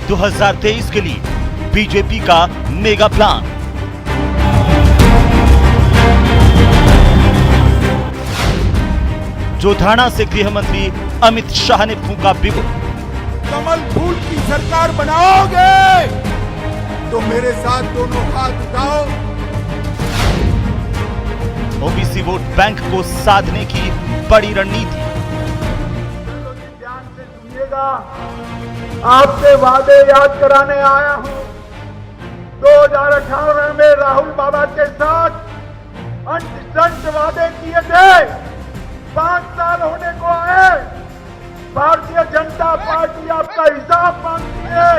2023 के लिए बीजेपी का मेगा प्लान। जोधाना से गृह मंत्री अमित शाह ने फूंका बिगुल। कमल फूल की सरकार बनाओगे तो मेरे साथ दोनों हाथ उठाओ। ओबीसी वोट बैंक को साधने की बड़ी रणनीति। ध्यान से सुनिएगा, आपसे वादे याद कराने आया हूं। 2018 में राहुल बाबा के साथ अंत वादे किए थे। 5 साल होने को आए, भारतीय जनता पार्टी आपका हिसाब मांगती है।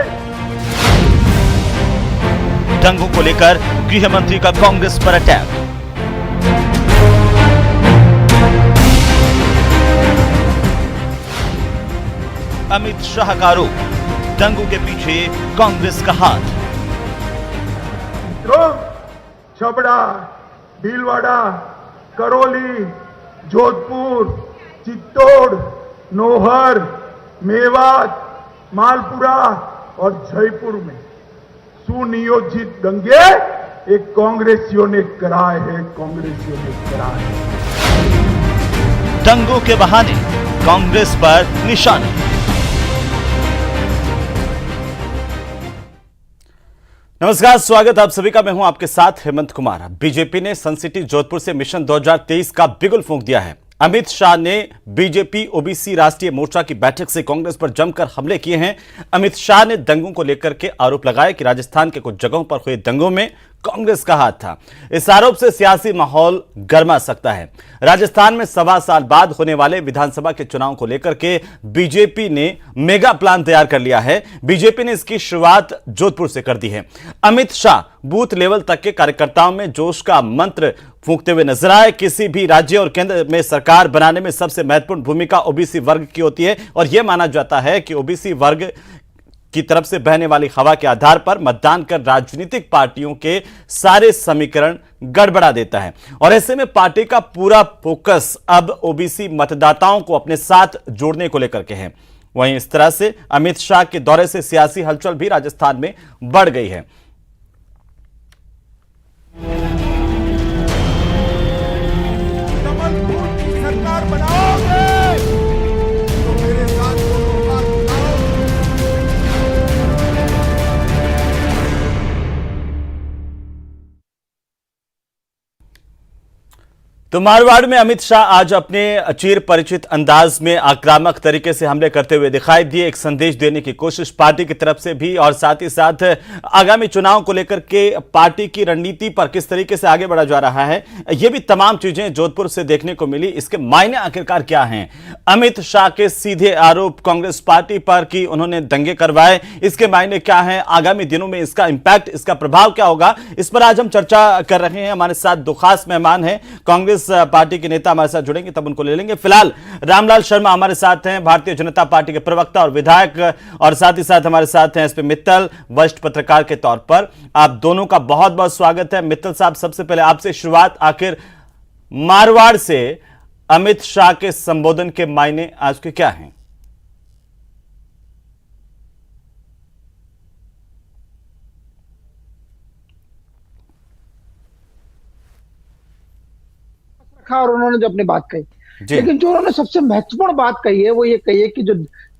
दंगों को लेकर गृह मंत्री का कांग्रेस पर अटैक। अमित शाह का आरोप, दंगों के पीछे कांग्रेस का हाथ। छबड़ा, भीलवाड़ा, करौली, जोधपुर, चित्तौड़, नौहर, मेवात, मालपुरा और जयपुर में सुनियोजित दंगे एक कांग्रेसियों ने कराए हैं, कांग्रेसियों ने कराए हैं। दंगों के बहाने कांग्रेस पर निशाना। नमस्कार, स्वागत आप सभी का। मैं हूं आपके साथ हेमंत कुमार। बीजेपी ने सन सिटी जोधपुर से मिशन 2023 का बिगुल फूंक दिया है। अमित शाह ने बीजेपी ओबीसी राष्ट्रीय मोर्चा की बैठक से कांग्रेस पर जमकर हमले किए हैं। अमित शाह ने दंगों को लेकर के आरोप लगाया कि राजस्थान के कुछ जगहों पर हुए दंगों में कांग्रेस का हाथ था। इस आरोप से सियासी माहौल गर्मा सकता है। राजस्थान में 1.25 साल बाद होने वाले विधानसभा के चुनाव को लेकर के बीजेपी ने मेगा प्लान तैयार कर लिया है। बीजेपी ने इसकी शुरुआत जोधपुर से कर दी है। अमित शाह बूथ लेवल तक के कार्यकर्ताओं में जोश का मंत्र फूंकते हुए नजर आए। किसी भी राज्य और केंद्र में सरकार बनाने में सबसे महत्वपूर्ण भूमिका ओबीसी वर्ग की होती है और यह माना जाता है कि ओबीसी वर्ग की तरफ से बहने वाली हवा के आधार पर मतदान कर राजनीतिक पार्टियों के सारे समीकरण गड़बड़ा देता है। और ऐसे में पार्टी का पूरा फोकस अब ओबीसी मतदाताओं को अपने साथ जोड़ने को लेकर के है। वहीं इस तरह से अमित शाह के दौरे से सियासी हलचल भी राजस्थान में बढ़ गई है। कमल फूल की सरकार बनाओगे तो मेरे साथ दोनों हाथ उठाओ। तो मारवाड़ में अमित शाह आज अपने चिर परिचित अंदाज में आक्रामक तरीके से हमले करते हुए दिखाई दिए। एक संदेश देने की कोशिश पार्टी की तरफ से भी और साथ ही साथ आगामी चुनाव को लेकर के पार्टी की रणनीति पर किस तरीके से आगे बढ़ा जा रहा है, ये भी तमाम चीजें जोधपुर से देखने को मिली। इसके मायने आखिरकार क्या हैं? अमित शाह के सीधे आरोप कांग्रेस पार्टी पर कि उन्होंने दंगे करवाए, इसके मायने क्या हैं? आगामी दिनों में इसका इंपैक्ट, इसका प्रभाव क्या होगा, इस पर आज हम चर्चा कर रहे हैं। हमारे साथ 2 खास मेहमान हैं। कांग्रेस पार्टी के नेता हमारे साथ जुड़ेंगे, तब उनको ले लेंगे। फिलहाल रामलाल शर्मा हमारे साथ हैं, भारतीय जनता पार्टी के प्रवक्ता और विधायक, और साथ ही साथ हमारे साथ हैं एसपी मित्तल, वरिष्ठ पत्रकार के तौर पर। आप दोनों का बहुत बहुत स्वागत है। मित्तल साहब, सबसे पहले आपसे शुरुआत। आखिर मारवाड़ से अमित शाह के संबोधन के मायने आज के क्या हैं? और उन्होंने जो अपनी बात कही, लेकिन जो उन्होंने सबसे महत्वपूर्ण बात कही है वो ये कही है कि जो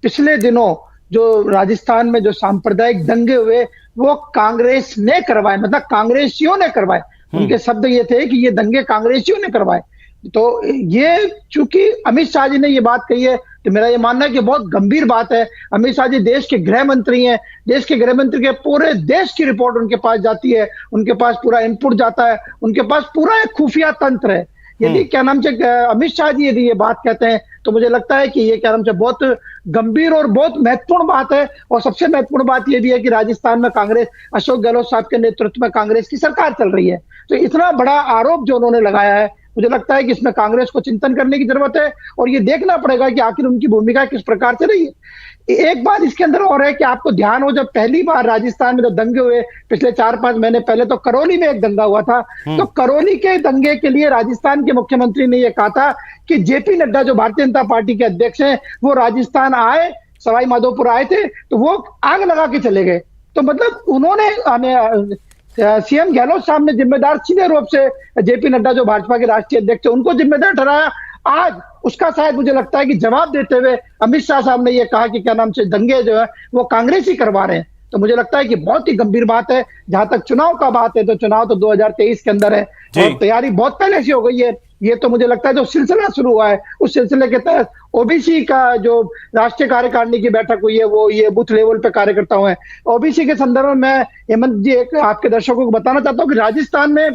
पिछले दिनों जो राजस्थान में जो सांप्रदायिक दंगे हुए वो कांग्रेस ने करवाए, मतलब कांग्रेसियों ने करवाए। उनके शब्द ये थे कि ये दंगे कांग्रेसियों ने करवाए। तो ये चूंकि अमित शाह जी ने ये बात कही है तो मेरा ये मानना है कि बहुत गंभीर बात है। अमित शाह जी देश के गृह मंत्री हैं। देश के गृह मंत्री के पूरे देश की रिपोर्ट उनके पास जाती है, उनके पास पूरा इनपुट जाता है, उनके पास पूरा एक खुफिया तंत्र है। यदि क्या नाम से अमित शाह जी यदि ये बात कहते हैं तो मुझे लगता है कि ये क्या नाम से बहुत गंभीर और बहुत महत्वपूर्ण बात है। और सबसे महत्वपूर्ण बात ये भी है कि राजस्थान में कांग्रेस, अशोक गहलोत साहब के नेतृत्व में कांग्रेस की सरकार चल रही है। तो इतना बड़ा आरोप जो उन्होंने लगाया है, मुझे लगता है कि इसमें कांग्रेस को चिंतन करने की जरूरत है और ये देखना पड़ेगा कि आखिर उनकी भूमिका किस प्रकार से रही है। एक बात इसके अंदर और है कि आपको ध्यान हो, जब पहली बार राजस्थान में जब दंगे हुए पिछले 4-5 महीने पहले, तो करौली में एक दंगा हुआ था। तो करौली के दंगे के लिए राजस्थान के मुख्यमंत्री ने यह कहा था कि जेपी नड्डा जो भारतीय जनता पार्टी के अध्यक्ष हैं वो राजस्थान आए, सवाई माधोपुर आए थे तो वो आग लगा के चले गए। तो मतलब उन्होंने हमें सीएम गहलोत साहब ने जिम्मेदार सीधे रूप से जेपी नड्डा जो भाजपा के राष्ट्रीय अध्यक्ष है उनको जिम्मेदार ठहराया। आज उसका शायद मुझे लगता है कि जवाब देते हुए अमित शाह साहब ने ये कहा कि क्या नाम से दंगे जो है वो कांग्रेस ही करवा रहे हैं। तो मुझे लगता है कि बहुत ही गंभीर बात है। जहां तक चुनाव का बात है तो चुनाव तो 2023 के अंदर है और तैयारी बहुत पहले से हो गई है। ये तो मुझे लगता है जो सिलसिला शुरू हुआ है उस सिलसिले के तहत ओबीसी का जो राष्ट्रीय कार्यकारिणी की बैठक हुई है वो ये बूथ लेवल पे कार्यकर्ता हुए हैं। ओबीसी के संदर्भ में मैं हेमंत जी एक आपके दर्शकों को बताना चाहता हूँ कि राजस्थान में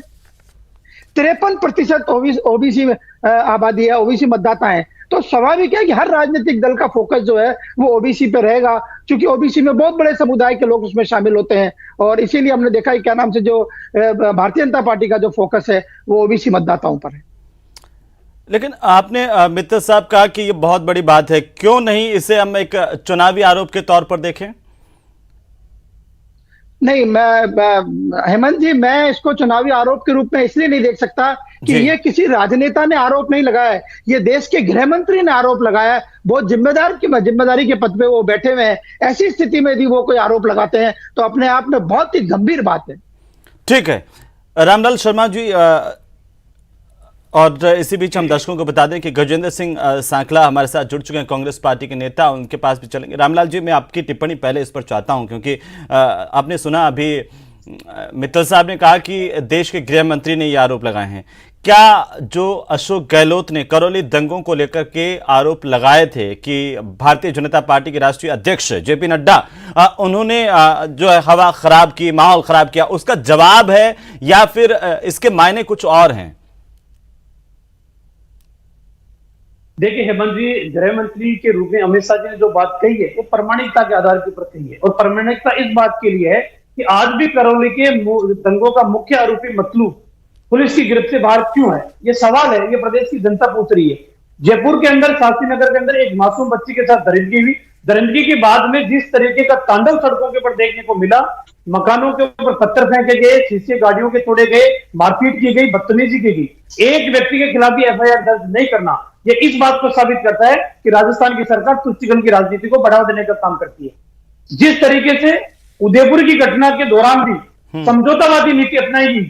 53% ओबीसी आबादी है, ओबीसी मतदाता है। तो स्वाभाविक है कि हर राजनीतिक दल का फोकस जो है वो ओबीसी पे रहेगा, क्योंकि ओबीसी में बहुत बड़े समुदाय के लोग उसमें शामिल होते हैं और इसीलिए हमने देखा है क्या नाम से जो भारतीय जनता पार्टी का जो फोकस है वो ओबीसी मतदाताओं पर है। लेकिन आपने मित्तल साहब कहा कि ये बहुत बड़ी बात है, क्यों नहीं इसे हम एक चुनावी आरोप के तौर पर देखें? नहीं, मैं हेमंत जी मैं इसको चुनावी आरोप के रूप में इसलिए नहीं देख सकता कि ये किसी राजनेता ने आरोप नहीं लगाया है, ये देश के गृह मंत्री ने आरोप लगाया है। बहुत जिम्मेदारी के पद पे वो बैठे हुए हैं। ऐसी स्थिति में यदि वो कोई आरोप लगाते हैं तो अपने आप में बहुत ही गंभीर बात है। ठीक है रामलाल शर्मा जी, और इसी बीच हम दर्शकों को बता दें कि गजेंद्र सिंह सांकला हमारे साथ जुड़ चुके हैं, कांग्रेस पार्टी के नेता, उनके पास भी चलेंगे। रामलाल जी मैं आपकी टिप्पणी पहले इस पर चाहता हूं, क्योंकि आपने सुना अभी मित्तल साहब ने कहा कि देश के गृह मंत्री ने ये आरोप लगाए हैं। क्या जो अशोक गहलोत ने करौली दंगों को लेकर के आरोप लगाए थे कि भारतीय जनता पार्टी के राष्ट्रीय अध्यक्ष जेपी नड्डा उन्होंने जो है हवा खराब की, माहौल खराब किया, उसका जवाब है या फिर इसके मायने कुछ और हैं? देखिए हेमंत जी, गृह मंत्री के रूप में अमित शाह जी ने जो बात कही है वो प्रामाणिकता के आधार के ऊपर कही है और प्रामाणिकता इस बात के लिए है कि आज भी करौली के दंगों का मुख्य आरोपी मतलूब पुलिस की गिरफ्त से बाहर क्यों है, ये सवाल है, ये प्रदेश की जनता पूछ रही है। जयपुर के अंदर शास्त्री नगर के अंदर एक मासूम बच्ची के साथ दरिंदगी हुई, दरिंदगी के बाद में जिस तरीके का तांडव सड़कों के ऊपर देखने को मिला, मकानों के ऊपर पत्थर फेंके गए, शीशे गाड़ियों के तोड़े गए, मारपीट की गई, बदतमीजी की गई, एक व्यक्ति के खिलाफ भी एफआईआर दर्ज नहीं करना, ये इस बात को साबित करता है कि राजस्थान की सरकार तुष्टिकरण की राजनीति को बढ़ावा देने का काम करती है। जिस तरीके से उदयपुर की घटना के दौरान भी समझौतावादी नीति अपनाई गई,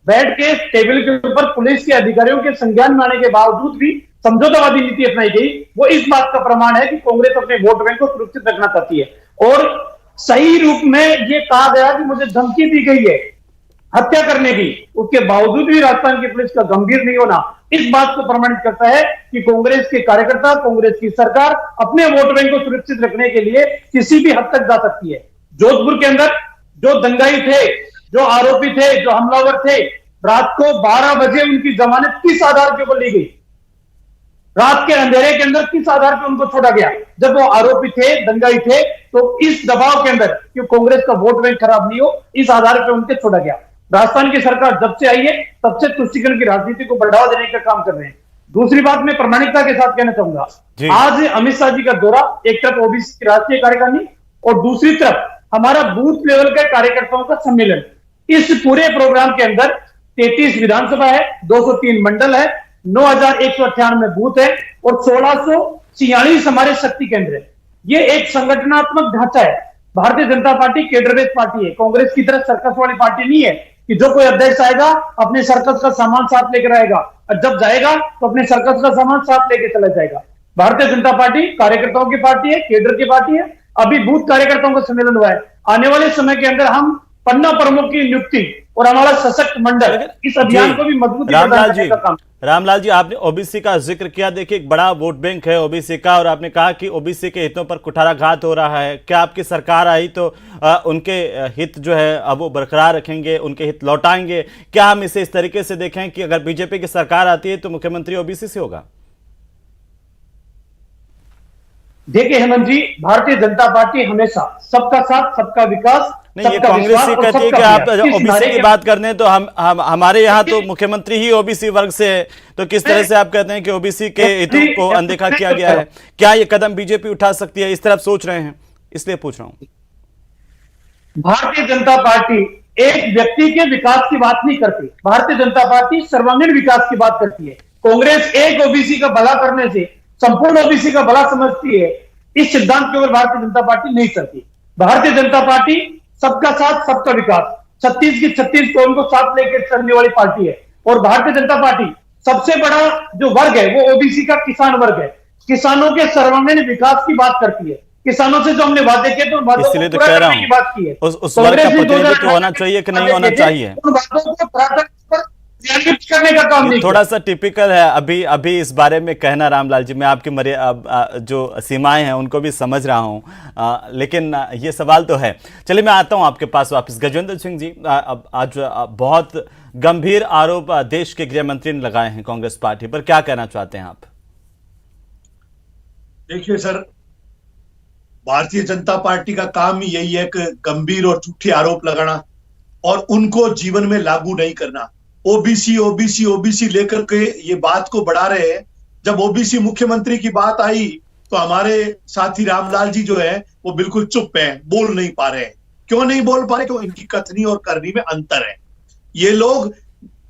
बैठ के टेबल के ऊपर पुलिस के अधिकारियों के संज्ञान में आने के बावजूद भी समझौतावादी नीति अपनाई गई, वो इस बात का प्रमाण है कि कांग्रेस अपने वोट बैंक को सुरक्षित रखना चाहती है। और सही रूप में ये कहा गया कि मुझे धमकी दी गई है हत्या करने की, उसके बावजूद भी राजस्थान की पुलिस का गंभीर नहीं होना इस बात को प्रमाणित करता है कि कांग्रेस के कार्यकर्ता, कांग्रेस की सरकार अपने वोट बैंक को सुरक्षित रखने के लिए किसी भी हद तक जा सकती है। जोधपुर के अंदर जो दंगाई थे, जो आरोपी थे, जो हमलावर थे, रात को 12 बजे उनकी जमानत किस आधार के ऊपर ली गई? रात के अंधेरे के अंदर किस आधार पर उनको छोड़ा गया? जब वो आरोपी थे, दंगाई थे, तो इस दबाव के अंदर कि कांग्रेस का वोट बैंक खराब नहीं हो, इस आधार पर उनको छोड़ा गया। राजस्थान की सरकार जब से आई है तब से तुष्टिकरण की राजनीति को बढ़ावा देने का काम कर रहे हैं। दूसरी बात मैं प्रामाणिकता के साथ कहना चाहूंगा, आज अमित शाह जी का दौरा, एक तरफ ओबीसी की राष्ट्रीय कार्यकारिणी और दूसरी तरफ हमारा बूथ लेवल के कार्यकर्ताओं का सम्मेलन। इस पूरे प्रोग्राम के अंदर 33 विधानसभा है, 203 मंडल है, 9198 बूथ है और 1646 हमारे शक्ति केंद्र है। ये एक संगठनात्मक ढांचा है। Bharatiya Janata party cadre based party है, कांग्रेस की तरह सर्कस वाली पार्टी नहीं है कि जो कोई अध्यक्ष आएगा अपने सर्कस का सामान साथ लेकर आएगा और जब जाएगा तो अपने सर्कस का सामान साथ लेकर चला जाएगा। भारतीय जनता पार्टी कार्यकर्ताओं की पार्टी है, केडर की पार्टी है। अभी बूथ कार्यकर्ताओं का सम्मेलन हुआ है। आने वाले समय के अंदर हम पन्ना प्रमुख की नियुक्ति और हमारा सशक्त मंडल इस अभियान को भी मजबूती प्रदान करने का काम। रामलाल जी, आपने ओबीसी का जिक्र किया, देखिए एक बड़ा वोट बैंक है ओबीसी का, और आपने कहा कि ओबीसी के हितों पर कुठाराघात हो रहा है। क्या आपकी सरकार आई तो उनके हित जो है अब वो बरकरार रखेंगे, उनके हित लौटाएंगे? क्या हम इसे इस तरीके से देखें कि अगर बीजेपी की सरकार आती है तो मुख्यमंत्री ओबीसी से होगा? देखिए हेमंत जी, भारतीय जनता पार्टी हमेशा सबका साथ, सबका विकास, नहीं, ये कांग्रेस ही कहती है कि आप ओबीसी की बात करने तो हम हमारे यहाँ तो मुख्यमंत्री ही ओबीसी वर्ग से है, तो किस तरह से आप कहते हैं कि ओबीसी के हितों को अनदेखा किया गया है? क्या ये कदम बीजेपी उठा सकती है? इस तरफ सोच रहे हैं, इसलिए पूछ रहा हूं। भारतीय जनता पार्टी एक व्यक्ति के विकास की बात नहीं करती, भारतीय जनता पार्टी सर्वांगीण विकास की बात करती है। कांग्रेस एक ओबीसी का भला करने से संपूर्ण ओबीसी का भला समझती है, इस सिद्धांत के ऊपर भारतीय जनता पार्टी नहीं चलती। भारतीय जनता पार्टी सबका साथ सबका विकास, 36 की 36 कौम को साथ लेकर चलने वाली पार्टी है। और भारतीय जनता पार्टी सबसे बड़ा जो वर्ग है वो ओबीसी का किसान वर्ग है। किसानों के सर्वांगीण विकास की बात करती है। किसानों से जो हमने वादे किए तो वादों इसलिए को तो पूरा कह रहा करने की बात की है। हूं उस वर्ग का प्रतिनिधित्व होना चाहिए कि नहीं होना चाहिए, उन बातों को प्राथमिकता पर क्रियान्वित करने का काम नहीं थोड़ा सा टिपिकल है। अभी इस बारे में कहना रामलाल जी, मैं आपकी जो सीमाएं हैं उनको भी समझ रहा हूं, लेकिन ये सवाल तो है। चलिए मैं आता हूं आपके पास वापस। गजेंद्र सिंह जी, आज बहुत गंभीर आरोप देश के गृह मंत्री ने लगाए हैं कांग्रेस पार्टी पर, क्या कहना चाहते हैं आप? देखिए सर, भारतीय जनता पार्टी का काम ही यही है कि गंभीर और झूठे आरोप लगाना और उनको जीवन में लागू नहीं करना। ओबीसी ओबीसी ओबीसी लेकर के ये बात को बढ़ा रहे हैं। जब ओबीसी मुख्यमंत्री की बात आई तो हमारे साथी रामलाल जी जो है वो बिल्कुल चुप हैं, बोल नहीं पा रहे हैं। क्यों नहीं बोल पा रहे? क्योंकि इनकी कथनी और करनी में अंतर है। ये लोग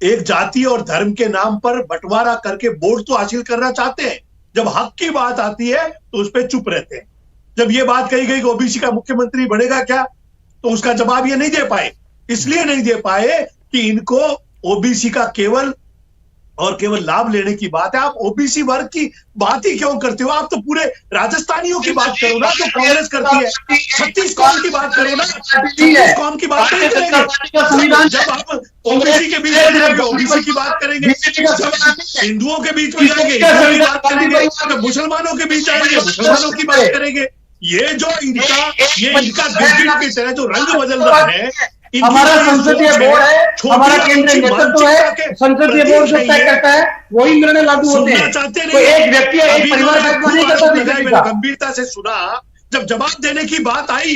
एक जाति और धर्म के नाम पर बंटवारा करके वोट तो हासिल करना चाहते हैं, जब हक की बात आती है तो उस पर चुप रहते हैं। जब ये बात कही गई कि ओबीसी का मुख्यमंत्री बढ़ेगा क्या, तो उसका जवाब ये नहीं दे पाए। इसलिए नहीं दे पाए कि इनको ओबीसी का केवल और केवल लाभ लेने की बात है। आप ओबीसी वर्ग की बात ही क्यों करते हो? आप तो पूरे राजस्थानियों की बात करो ना, तो कांग्रेस करती है। 36 कौम की बात करो ना, 36 कौम की बात नहीं करेंगे। जब आप ओबीसी के बीच में जाएंगे ओबीसी की बात करेंगे, जब हिंदुओं के बीच में जाएंगे हिंदुओं की बात करेंगे, जब मुसलमानों के बीच जाएंगे मुसलमानों की बात करेंगे। ये इनका गिरगिट की तरह जो रंग बदल रहा है, हमारा संसदीय बोर्ड है, हमारा केंद्रीय नेतृत्व है, संसदीय बोर्ड जो तय करता है वही निर्णय लागू होते हैं। तो एक व्यक्ति एक परिवार नहीं करता। गंभीरता से सुना, जब जवाब देने की बात आई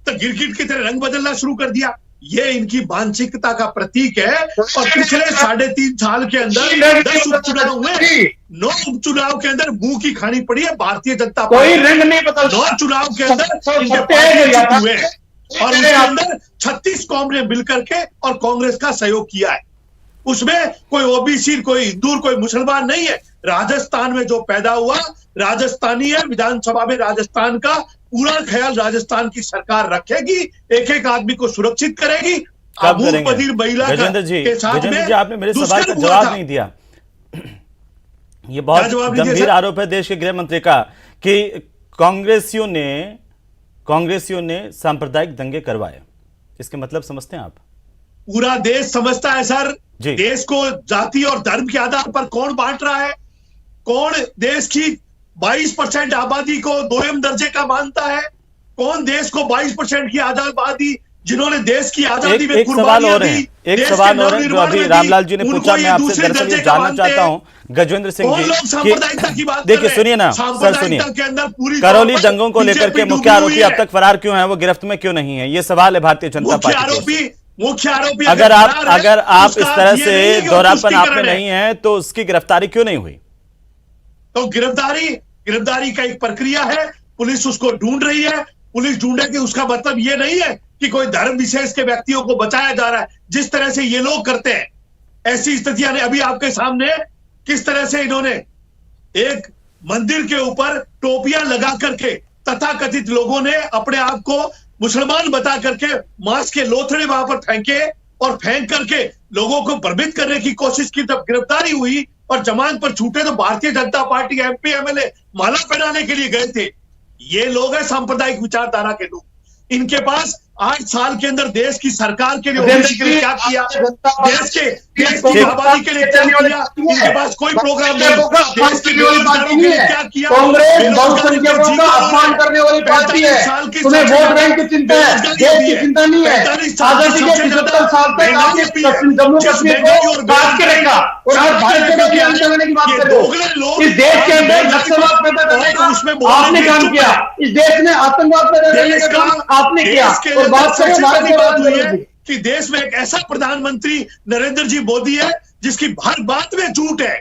तो गिरगिट की तरह रंग बदलना शुरू कर दिया। ये इनकी मानसिकता का प्रतीक है। और पिछले 3.5 साल के अंदर 10 उपचुनाव हुए, 9 उपचुनाव के अंदर मुंह की खानी पड़ी है भारतीय जनता पार्टी। कोई रंग नहीं बदल। 9 चुनाव के अंदर हुए और उसके अंदर 36 कौम ने मिलकर के और कांग्रेस का सहयोग किया है। उसमें कोई ओबीसी, कोई हिंदू, कोई मुसलमान नहीं है। राजस्थान में जो पैदा हुआ राजस्थानी है। विधानसभा में राजस्थान का पूरा ख्याल राजस्थान की सरकार रखेगी, एक एक आदमी को सुरक्षित करेगी। गजेंद्र महिला जी, आपने मेरे सवाल का जवाब नहीं दिया। ये बहुत गंभीर आरोप है देश के गृह मंत्री का कि कांग्रेसियों ने सांप्रदायिक दंगे करवाए। इसके मतलब समझते हैं आप? पूरा देश समझता है सर। देश को जाति और धर्म के आधार पर कौन बांट रहा है? कौन देश की 22% आबादी को दोयम दर्जे का मानता है? कौन देश को 22% की आबादी जिन्होंने देश की आजादी में कुर्बानियां दी? एक सवाल और है जो अभी रामलाल जी ने पूछा, मैं आपसे दरअसल ये जानना चाहता हूं गजेंद्र सिंह जी कि देखिए सुनिए ना सर, सुनिए, करौली दंगों को लेकर के मुख्य आरोपी अब तक फरार क्यों है, वो गिरफ्त में क्यों नहीं है? ये सवाल है भारतीय जनता पार्टी। मुख्य आरोपी अगर आप इस तरह से दोहरापन आप में नहीं है तो उसकी गिरफ्तारी क्यों नहीं हुई? तो गिरफ्तारी का एक प्रक्रिया है, पुलिस उसको ढूंढ रही है। पुलिस ढूंढेगी उसका मतलब ये नहीं है कि कोई धर्म विशेष के व्यक्तियों को बचाया जा रहा है। जिस तरह से ये लोग करते हैं, ऐसी स्थितियां ने अभी आपके सामने किस तरह से इन्होंने एक मंदिर के ऊपर टोपियां लगा करके तथाकथित लोगों ने अपने आप को मुसलमान बता करके मांस के लोथड़े वहां पर फेंके और फेंक करके लोगों को भ्रमित करने की कोशिश की। जब गिरफ्तारी हुई और जमानत पर छूटे तो Bharatiya Janata party MP MLA माला पहनाने के लिए गए थे। ये लोग हैं सांप्रदायिक विचारधारा के लोग। इनके पास 8 साल के अंदर देश की सरकार के लिए ओबीसी के लिए क्या किया, देश की आबादी के लिए क्या किया? इनके पास कोई प्रोग्राम नहीं। देश की बेरोजगारों के लिए क्या किया? कांग्रेस बहुसंख्यकों का अपमान करने वाली पार्टी है। तुम्हें वोट बैंक की चिंता है, देश की चिंता नहीं है। आजादी के 75 साल तक आपने जम्मू कश्मीर को काट के रखा और आज भारत के अंत करने की बात कर रहे हो। इस देश के अंदर नक्सलवाद पैदा करने का आपने काम किया। इस देश में आतंकवाद पैदा करने का काम आपने किया। और बात करें भारत की बात है कि देश में एक ऐसा प्रधानमंत्री नरेंद्र जी मोदी है जिसकी हर बात में झूठ है।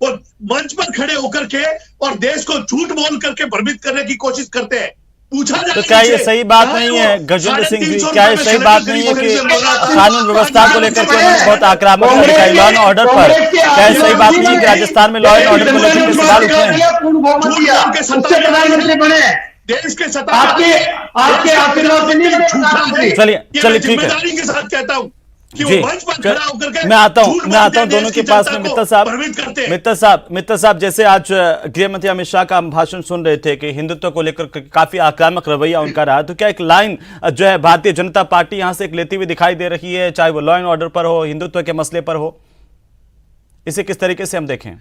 वो मंच पर खड़े होकर के और देश को झूठ बोल करके भ्रमित करने की कोशिश करते हैं। पूछा जाए तो क्या ये सही बात नहीं है गजेंद्र सिंह जी, क्या ये सही बात नहीं है कि कानून व्यवस्था को लेकर के उन्होंने बहुत आक्रामक तरीका लॉ एंड ऑर्डर पर, क्या ये सही बात नहीं है कि राजस्थान में लॉ एंड ऑर्डर को लेकर के सवाल उठे हैं? प्रधानमंत्री बने देश के सत्ता आपके आशीर्वाद से नहीं बने प्रधानमंत्री। चलिए ठीक है, जिम्मेदारी के साथ कहता हूं कि वो जी मंच पर खड़ा होकर के मैं आता हूं झूठ दोनों के पास में। मित्तल साहब जैसे आज गृह मंत्री अमित शाह का भाषण सुन रहे थे कि हिंदुत्व को लेकर काफी आक्रामक रवैया उनका रहा, तो क्या एक लाइन जो है भारतीय जनता पार्टी यहां से एक लेती हुई दिखाई दे रही है, चाहे वो लॉ एंड ऑर्डर पर हो, हिंदुत्व के मसले पर हो, इसे किस तरीके से हम देखें?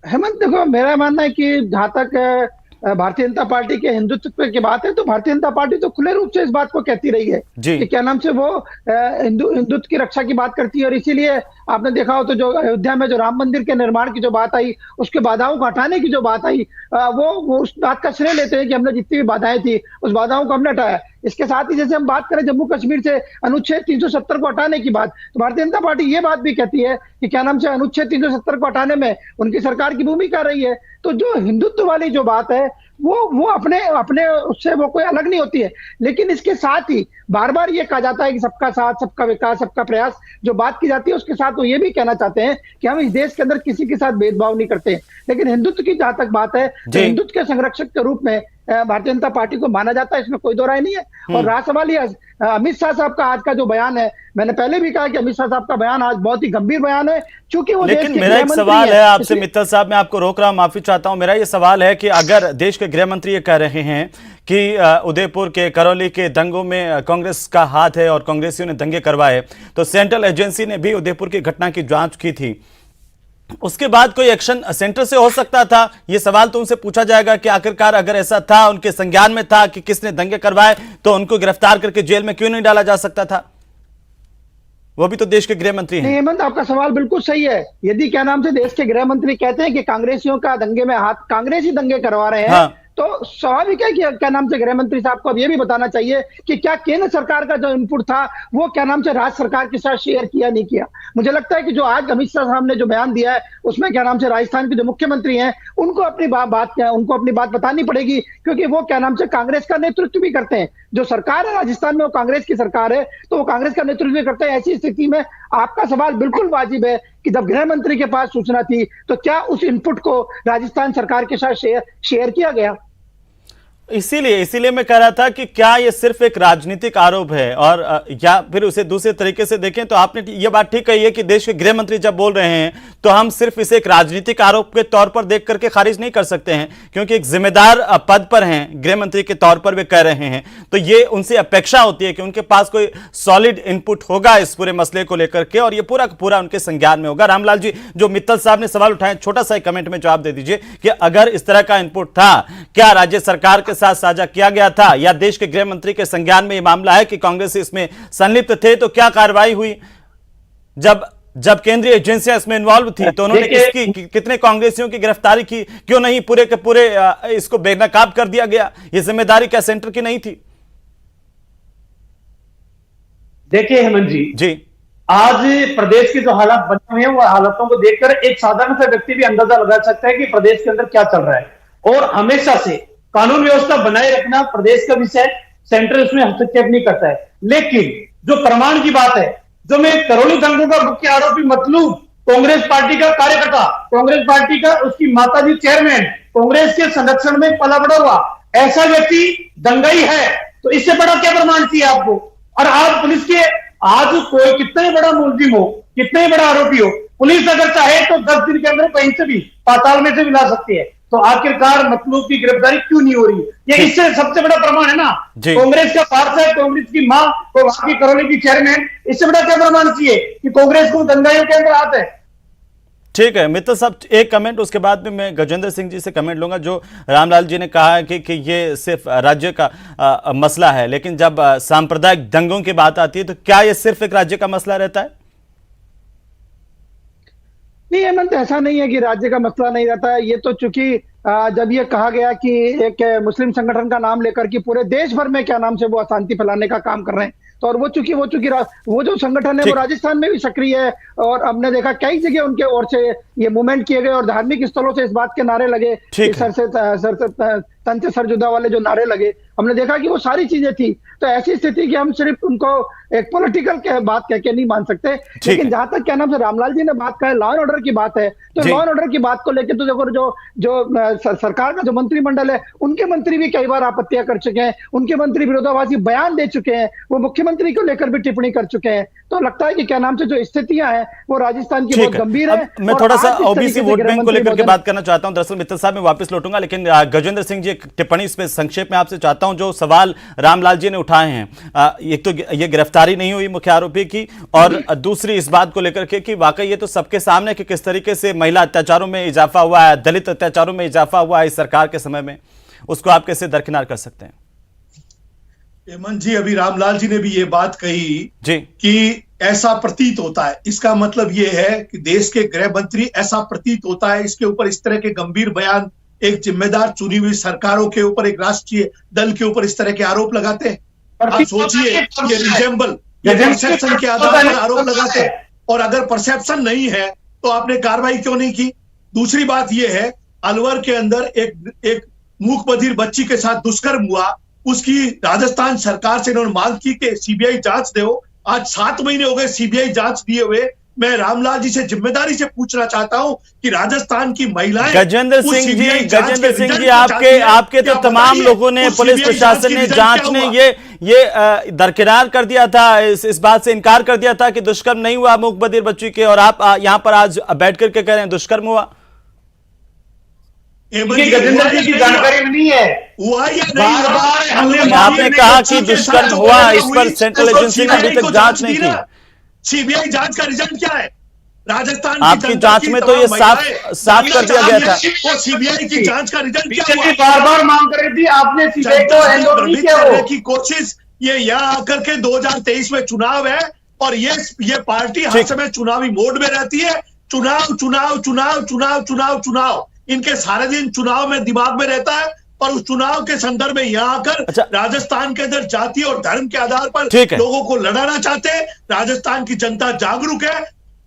हेमंत, देखो मेरा मानना है कि जहां तक भारतीय जनता पार्टी के हिंदुत्व की बात है तो भारतीय जनता पार्टी तो खुले रूप से इस बात को कहती रही है कि क्या नाम से वो हिंदुत्व की रक्षा की बात करती है। और इसीलिए आपने देखा हो तो जो अयोध्या में जो राम मंदिर के निर्माण की जो बात आई, उसके बाधाओं को हटाने की जो बात आई, वो उस बात का श्रेय लेते हैं कि हमने जितनी भी बाधाएं थी उस बाधाओं को हमने हटाया। इसके साथ ही जैसे हम बात करें जम्मू कश्मीर से अनुच्छेद 370 को हटाने की बात, तो भारतीय जनता पार्टी ये बात भी कहती है कि क्या नाम से अनुच्छेद 370 को हटाने में उनकी सरकार की भूमिका रही है। तो जो हिंदुत्व वाली जो बात है वो अपने उससे वो कोई अलग नहीं होती है। लेकिन इसके साथ ही बार बार ये कहा जाता है कि सबका साथ, सबका विकास, सबका प्रयास जो बात की जाती है, उसके साथ वो ये भी कहना चाहते हैं कि हम इस देश के अंदर किसी के साथ भेदभाव नहीं करते। लेकिन हिंदुत्व की जहां तक बात है तो हिंदुत्व के संरक्षक के रूप में भारतीय जनता पार्टी को माना जाता है, इसमें कोई दो राय नहीं है। और रहा सवाल ये अमित शाह साहब का आज का जो बयान है, मैंने पहले भी कहा कि अमित शाह साहब का बयान आज बहुत ही गंभीर बयान है, क्योंकि वो लेकिन मेरा एक सवाल है आपसे मित्तल साहब, मैं आपको रोक रहा हूं, माफी चाहता हूं। मेरा ये सवाल है कि अगर देश के गृह मंत्री ये कह रहे हैं कि उदयपुर के करौली के दंगों में कांग्रेस का हाथ है और कांग्रेसियों ने दंगे करवाए, तो सेंट्रल एजेंसी ने भी उदयपुर की घटना की जांच की थी, उसके बाद कोई एक्शन सेंटर से हो सकता था? ये सवाल तो उनसे पूछा जाएगा कि आखिरकार अगर ऐसा था, उनके संज्ञान में था कि किसने दंगे करवाए, तो उनको गिरफ्तार करके जेल में क्यों नहीं डाला जा सकता था? वो भी तो देश के गृह मंत्री हैं। हेमंत, आपका सवाल बिल्कुल सही है। यदि क्या नाम से देश के गृह मंत्री कहते हैं कि कांग्रेसियों का दंगे में हाथ, कांग्रेस ही दंगे करवा रहे हैं, तो स्वाभाविक है कि क्या नाम से गृह मंत्री साहब को अब ये भी बताना चाहिए कि क्या केंद्र सरकार का जो इनपुट था वो क्या नाम से राज्य सरकार के साथ शेयर किया नहीं किया। मुझे लगता है कि जो आज अमित शाह साहब ने जो बयान दिया है उसमें क्या नाम से राजस्थान के जो मुख्यमंत्री हैं उनको अपनी बात बतानी पड़ेगी, क्योंकि वो क्या नाम से कांग्रेस का नेतृत्व भी करते हैं। जो सरकार है राजस्थान में वो कांग्रेस की सरकार है, तो वो कांग्रेस का नेतृत्व भी करते हैं। ऐसी स्थिति में आपका सवाल बिल्कुल वाजिब है कि जब गृह मंत्री के पास सूचना थी तो क्या उस इनपुट को राजस्थान सरकार के साथ शेयर किया गया? इसीलिए मैं कह रहा था कि क्या ये सिर्फ एक राजनीतिक आरोप है, और या फिर उसे दूसरे तरीके से देखें तो आपने ये बात ठीक कही है कि देश के गृह मंत्री जब बोल रहे हैं तो हम सिर्फ इसे एक राजनीतिक आरोप के तौर पर देख करके खारिज नहीं कर सकते हैं, क्योंकि एक जिम्मेदार पद पर हैं, गृह मंत्री के तौर पर वे कह रहे हैं, तो ये उनसे अपेक्षा होती है कि उनके पास कोई सॉलिड इनपुट होगा इस पूरे मसले को लेकर के, और ये पूरा पूरा उनके संज्ञान में होगा। रामलाल जी, जो मित्तल साहब ने सवाल उठाए, छोटा सा कमेंट में जवाब दे दीजिए कि अगर इस तरह का इनपुट था, क्या राज्य सरकार के साथ साझा किया गया था, या देश के गृह मंत्री के संज्ञान में यह मामला है कि कांग्रेस इसमें संलिप्त थे, तो क्या कार्रवाई हुई? जब केंद्रीय एजेंसियां इसमें इन्वॉल्व थी तो उन्होंने कितने कांग्रेसियों की गिरफ्तारी की? क्यों नहीं पूरे के पूरे इसको बेनकाब कर दिया गया? ये जिम्मेदारी क्या सेंटर की नहीं थी? देखिए हेमंत जी, आज प्रदेश के जो हालात बने हुए हैं वो हालातों को देखकर एक साधारण सा व्यक्ति भी अंदाजा लगा सकता है कि प्रदेश के अंदर क्या चल रहा है। और हमेशा से कानून व्यवस्था बनाए रखना प्रदेश का विषय, सेंटर उसमें हस्तक्षेप नहीं करता है। लेकिन जो प्रमाण की बात है, जो मैं करौली दंगों का मुख्य आरोपी मतलूब कांग्रेस पार्टी का कार्यकर्ता, कांग्रेस पार्टी का उसकी माताजी चेयरमैन, कांग्रेस के संरक्षण में पला बड़ा हुआ ऐसा व्यक्ति दंगाई है, तो इससे बड़ा क्या प्रमाण चाहिए आपको? और आज पुलिस के, आज कोई कितना ही बड़ा मुलजिम हो, कितना ही बड़ा आरोपी हो, पुलिस अगर चाहे तो 10 दिन के अंदर कहीं से भी, पाताल में से भी ला सकती है। तो आखिरकार मतलूब की गिरफ्तारी क्यों नहीं हो रही? ये इससे सबसे बड़ा प्रमाण है ना। कांग्रेस का पार्षद, कांग्रेस की मां और वहां की करौली की चेयरमैन, इससे बड़ा क्या प्रमाण चाहिए कि कांग्रेस को दंगाइयों के अंदर हाथ है? ठीक है मित्तल साहब, एक कमेंट, उसके बाद में मैं गजेंद्र सिंह जी से कमेंट लूंगा। जो रामलाल जी ने कहा है कि ये सिर्फ राज्य का मसला है, लेकिन जब सांप्रदायिक दंगों की बात आती है तो क्या ये सिर्फ एक राज्य का मसला रहता है? नहीं हेमंत, ऐसा नहीं है कि राज्य का मसला नहीं रहता है। ये तो चूंकि जब ये कहा गया कि एक मुस्लिम संगठन का नाम लेकर कि पूरे देश भर में क्या नाम से वो अशांति फैलाने का काम कर रहे हैं, तो और वो चूंकि वो जो संगठन है वो राजस्थान में भी सक्रिय है, और हमने देखा कई जगह उनके ओर से ये मूवमेंट किए गए और धार्मिक स्थलों से इस बात के नारे लगे, तन से सर जुदा वाले जो नारे लगे, हमने देखा कि वो सारी चीजें थी। तो ऐसी स्थिति कि हम सिर्फ उनको एक पॉलिटिकल बात कह के नहीं मान सकते। लेकिन जहां तक क्या नाम से रामलाल जी ने बात कहा, लॉ एंड ऑर्डर की बात है, तो लॉ एंड ऑर्डर की बात को लेकर तो देखो जो सरकार का जो मंत्रिमंडल है, उनके मंत्री भी कई बार आपत्तियां कर चुके हैं, उनके मंत्री विरोधाभासी बयान दे चुके हैं, वो मुख्यमंत्री को लेकर भी टिप्पणी कर चुके हैं। तो लगता है कि क्या नाम से जो स्थितियां हैं वो राजस्थान की बहुत गंभीर है। मैं थोड़ा सा ओबीसी वोट बैंक को लेकर के बात करना चाहता हूं। दरअसल मित्तल साहब मैं वापस लौटूंगा, लेकिन गजेंद्र सिंह जी टिप्पणी इसमें संक्षेप में आपसे चाहता हूं। जो सवाल रामलाल जी ने उठाए हैं, एक तो ये गिरफ्तारी नहीं हुई मुख्य आरोपी की, और दूसरी इस बात को लेकर के कि वाकई ये तो सबके सामने कि किस तरीके से महिला अत्याचारों में इजाफा हुआ है, दलित अत्याचारों में इजाफा हुआ है इस सरकार के समय में, उसको आप कैसे दरकिनार कर सकते हैं? हेमंत जी, अभी रामलाल जी ने भी ये बात कही जी कि ऐसा प्रतीत होता है। इसका मतलब ये है कि देश के गृह मंत्री, ऐसा प्रतीत होता है, इसके ऊपर इस तरह के गंभीर बयान एक जिम्मेदार चुनी हुई सरकारों के ऊपर, एक राष्ट्रीय दल के ऊपर इस तरह के आरोप लगाते हैं। आप सोचिए, ये रिजेंबल, ये परसेप्शन के आधार पर आरोप लगाते हैं, और अगर परसेप्शन नहीं है तो आपने कार्रवाई क्यों नहीं की? दूसरी बात यह है, अलवर के अंदर एक मूक बधिर बच्ची के साथ दुष्कर्म हुआ, उसकी राजस्थान सरकार से इन्होंने मांग की कि सीबीआई जांच दो। आज 7 महीने हो गए सीबीआई जांच दिए हुए। मैं रामलाल जी से जिम्मेदारी से पूछना चाहता हूं कि राजस्थान की महिलाएं, गजेंद्र सिंह जी आपके तो तमाम लोगों ने, पुलिस प्रशासन ने, जांच ने ये दरकिनार कर दिया था, इस बात से इनकार कर दिया था कि दुष्कर्म नहीं हुआ मूक बधिर बच्ची के, और आप यहां पर आज बैठ करके कह रहे हैं दुष्कर्म हुआ। गजेंद्र जी की जानकारी नहीं है, हुआ या नहीं? आपने कहा कि दुष्कर्म हुआ, इस पर सेंट्रल एजेंसी ने अभी तक जांच नहीं की। सीबीआई जांच का रिजल्ट क्या है? राजस्थान आपकी जांच में तो ये साफ कर दिया गया था। वो सीबीआई की जांच का रिजल्ट क्या हुआ? बार-बार मांग कर रही थी, आपने सीबीआई को हैंडओवर नहीं किया। वो की कोशिश, ये यहाँ आकर के 2023 में चुनाव है और ये पार्टी हर समय चुनावी मोड में रहती है। चुनाव चुनाव चुनाव चुनाव चुनाव चुनाव, इनके सारे दिन चुनाव में दिमाग में रहता है, और उस चुनाव के संदर्भ में यहाँ आकर राजस्थान के अंदर जाति और धर्म के आधार पर लोगों को लड़ाना चाहते हैं। राजस्थान की जनता जागरूक है,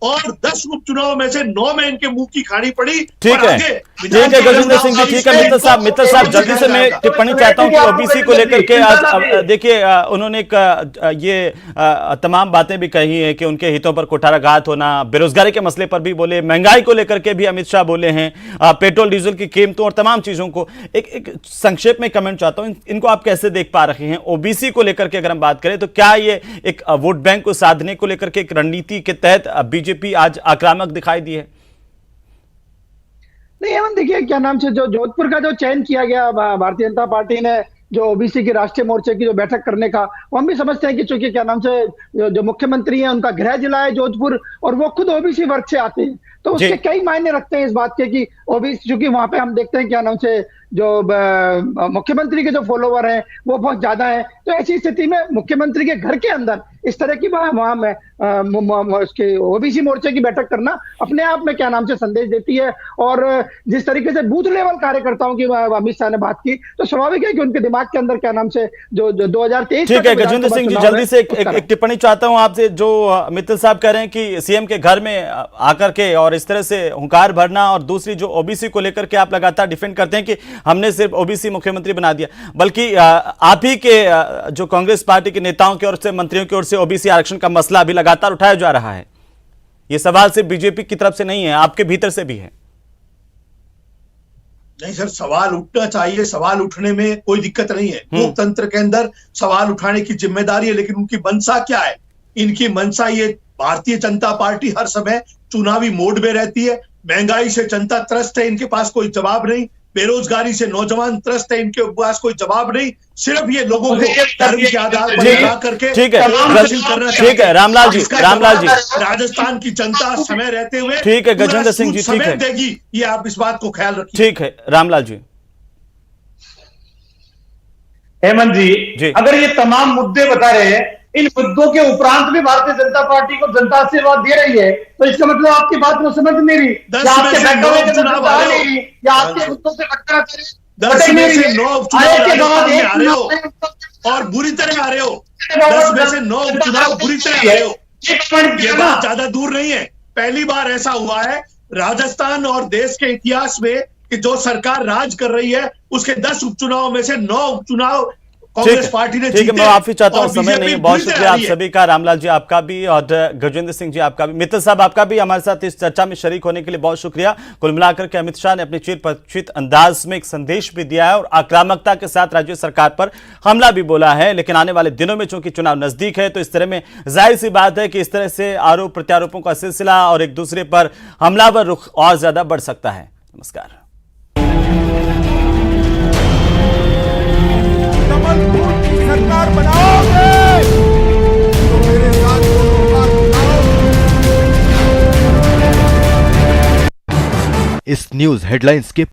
और 10 उपचुनाव में से 9 में इनके मुंह की खानी पड़ी। ठीक है गजेंद्र सिंह जी, ठीक है। मित्तल साहब जल्दी से मैं टिप्पणी चाहता हूं कि ओबीसी को लेकर के आज देखिए उन्होंने ये तमाम बातें भी कही है कि उनके हितों पर कुठाराघात होना, बेरोजगारी के मसले पर भी बोले, महंगाई को लेकर के भी अमित शाह बोले हैं, पेट्रोल डीजल की कीमतों और तमाम चीजों को। एक संक्षेप में कमेंट चाहता हूं, इनको आप कैसे देख पा रहे हैं? ओबीसी को लेकर के अगर हम बात करें तो क्या ये एक वोट बैंक को साधने को लेकर के एक रणनीति के तहत बीजेपी आज आक्रामक दिखाई दी है? नहीं, हम देखिए क्या नाम से जो जोधपुर का जो चयन किया गया भारतीय जनता पार्टी ने, जो ओबीसी की राष्ट्रीय मोर्चे की जो बैठक करने का, वो हम भी समझते हैं कि चूंकि क्या नाम से जो मुख्यमंत्री हैं उनका गृह जिला है जोधपुर, और वो खुद ओबीसी वर्ग से आते हैं, तो उसके कई मायने रखते हैं इस बात के कि ओबीसी, चूंकि वहां पे हम देखते हैं क्या नाम से जो मुख्यमंत्री के जो फॉलोवर हैं वो बहुत ज्यादा है। तो ऐसी स्थिति में मुख्यमंत्री के घर के अंदर इस तरह की वहां में उसके ओबीसी मोर्चे की बैठक करना अपने आप में क्या नाम से संदेश देती है। और जिस तरीके से बूथ लेवल कार्यकर्ताओं की अमित शाह ने बात की, तो स्वाभाविक है कि उनके दिमाग के अंदर क्या नाम से जो 2023। ठीक है गजेंद्र सिंह जी, जल्दी से एक टिप्पणी चाहता हूं आपसे। जो मित्तल साहब कह रहे हैं कि सीएम के घर में आकर के और इस तरह से हुंकार भरना, और दूसरी जो ओबीसी को लेकर के आप लगातार डिफेंड करते हैं कि हमने सिर्फ ओबीसी मुख्यमंत्री बना दिया, बल्कि आप ही के जो कांग्रेस पार्टी के नेताओं की ओर से, मंत्रियों की ओर से ओबीसी आरक्षण का मसला अभी लगातार उठाया जा रहा है। यह सवाल सिर्फ बीजेपी की तरफ से नहीं है, आपके भीतर से भी है। नहीं सर, सवाल उठना चाहिए, सवाल उठने में कोई दिक्कत नहीं है। लोकतंत्र के अंदर सवाल उठाने की जिम्मेदारी है, लेकिन उनकी मंशा क्या है? इनकी मंशा, ये भारतीय जनता पार्टी हर समय चुनावी मोड में रहती है। महंगाई से जनता त्रस्त है, इनके पास कोई जवाब नहीं। बेरोजगारी से नौजवान त्रस्त है, इनके पास कोई जवाब नहीं। सिर्फ ये लोगों को धर्म के आधार पर लगा करके ठीक है रामलाल जी राजस्थान की जनता समय रहते हुए ठीक है गजेंद्र सिंह जी, ठीक है, देगी, ये आप इस बात को ख्याल रखिए। ठीक है रामलाल जी। हेमंत जी, अगर ये तमाम मुद्दे बता रहे हैं, इन मुद्दों के उपरांत भी भारतीय जनता पार्टी को जनता आशीर्वाद दे रही है, तो इसका मतलब आपकी बात को समझ नहीं रही, या आपके बैकग्राउंड में चुनाव आ नहीं रही, या आपके मुद्दों से टक्कर 10 में से 9 उपचुनाव आ रहे हो और बुरी तरह आ रहे हो। 10 में से 9 उपचुनाव बुरी तरह आ रहे हो। ये बात ज्यादा दूर नहीं है। पहली बार ऐसा हुआ है राजस्थान और देश के इतिहास में कि जो सरकार राज कर रही है उसके 10 उपचुनाव में से 9 उपचुनाव कांग्रेस पार्टी ने ठीक है, जीते मैं माफी चाहता हूं, और समय बीजेपी नहीं। बहुत फिर से शुक्रिया आ आप रही है। सभी का, रामलाल जी आपका भी और गजेंद्र सिंह जी आपका भी, मित्तल साहब आपका भी हमारे साथ इस चर्चा में शरीक होने के लिए बहुत शुक्रिया। कुल मिलाकर के अमित शाह ने अपने चिर परिचित अंदाज में एक संदेश भी दिया है और आक्रामकता के साथ राज्य सरकार पर हमला भी बोला है, लेकिन आने वाले दिनों में चूंकि चुनाव नजदीक है तो इस तरह में जाहिर सी बात है कि इस तरह से आरोप प्रत्यारोपों का सिलसिला और एक दूसरे पर हमलावर रुख और ज्यादा बढ़ सकता है। नमस्कार। कमल फूल की सरकार बनाओगे तो मेरे साथ दोनों हाथ मिलाओ। इस न्यूज हेडलाइंस के